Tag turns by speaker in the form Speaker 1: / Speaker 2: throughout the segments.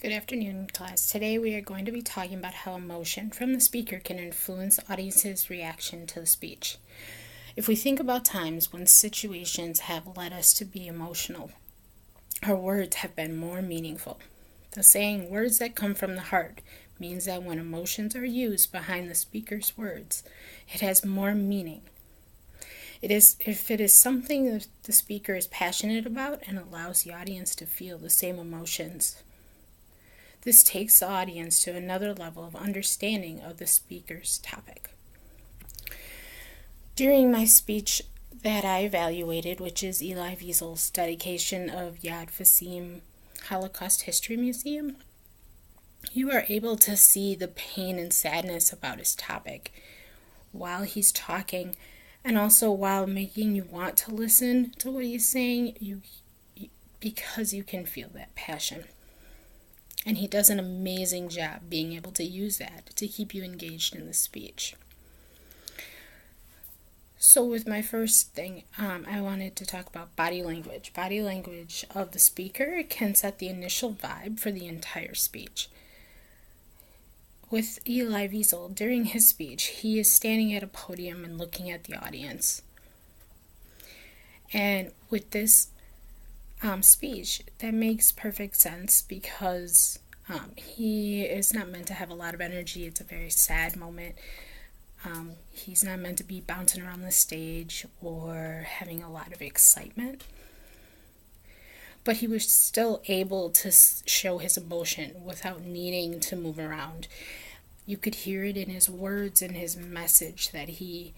Speaker 1: Good afternoon, class. Today we are going to be talking about how emotion from the speaker can influence the audience's reaction to the speech. If we think about times when situations have led us to be emotional, our words have been more meaningful. The saying, words that come from the heart, means that when emotions are used behind the speaker's words, it has more meaning. If it is something that the speaker is passionate about and allows the audience to feel the same emotions. This takes the audience to another level of understanding of the speaker's topic. During my speech that I evaluated, which is Elie Wiesel's dedication of Yad Vashem Holocaust History Museum, you are able to see the pain and sadness about his topic while he's talking, and also while making you want to listen to what he's saying, because you can feel that passion. And he does an amazing job being able to use that to keep you engaged in the speech. So with my first thing, I wanted to talk about body language. Body language of the speaker can set the initial vibe for the entire speech. With Elie Wiesel, during his speech, he is standing at a podium and looking at the audience. And with this speech, that makes perfect sense because he is not meant to have a lot of energy. It's a very sad moment. He's not meant to be bouncing around the stage or having a lot of excitement. But he was still able to show his emotion without needing to move around. You could hear it in his words and his message that he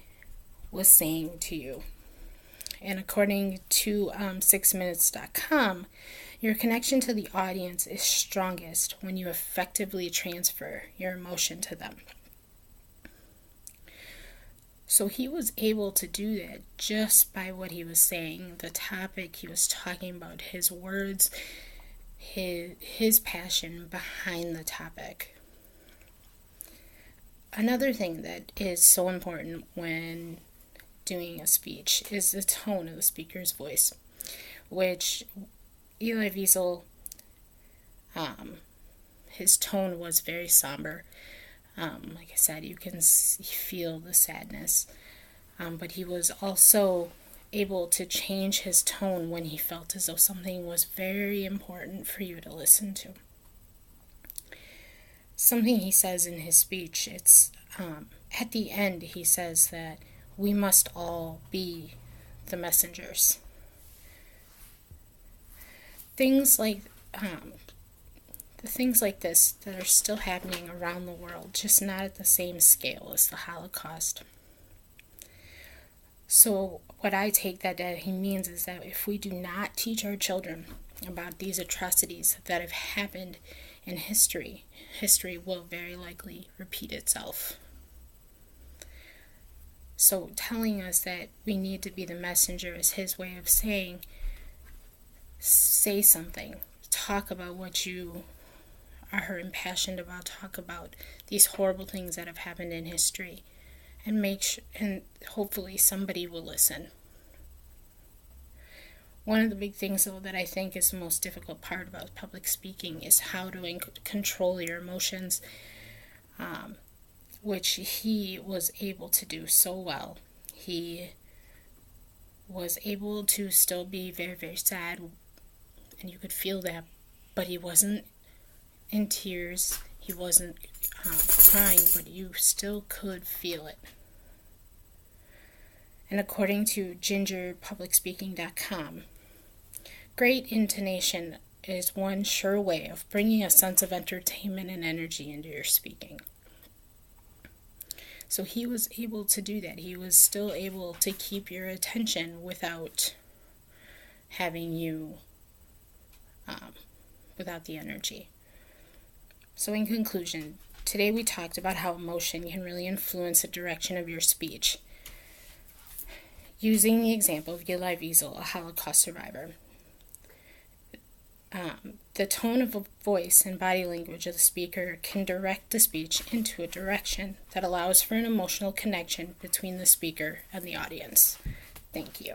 Speaker 1: was saying to you. And according to 6minutes.com, your connection to the audience is strongest when you effectively transfer your emotion to them. So he was able to do that just by what he was saying, the topic he was talking about, his words, his passion behind the topic. Another thing that is so important when doing a speech is the tone of the speaker's voice, which Elie Wiesel, his tone was very somber. Like I said, you can feel the sadness, but he was also able to change his tone when he felt as though something was very important for you to listen to. Something he says in his speech, it's at the end he says that we must all be the messengers. Things like this that are still happening around the world, just not at the same scale as the Holocaust. So what I take that he means is that if we do not teach our children about these atrocities that have happened in history, history will very likely repeat itself. So telling us that we need to be the messenger is his way of saying, say something, talk about what you are impassioned about, talk about these horrible things that have happened in history, and and hopefully somebody will listen. One of the big things, though, that I think is the most difficult part about public speaking is how to control your emotions, which he was able to do so well. He was able to still be very, very sad, and you could feel that, but he wasn't in tears, he wasn't crying, but you still could feel it. And according to gingerpublicspeaking.com, great intonation is one sure way of bringing a sense of entertainment and energy into your speaking. So he was able to do that. He was still able to keep your attention without having you, without the energy. So in conclusion, today we talked about how emotion can really influence the direction of your speech. Using the example of Elie Wiesel, a Holocaust survivor. The tone of a voice and body language of the speaker can direct the speech into a direction that allows for an emotional connection between the speaker and the audience. Thank you.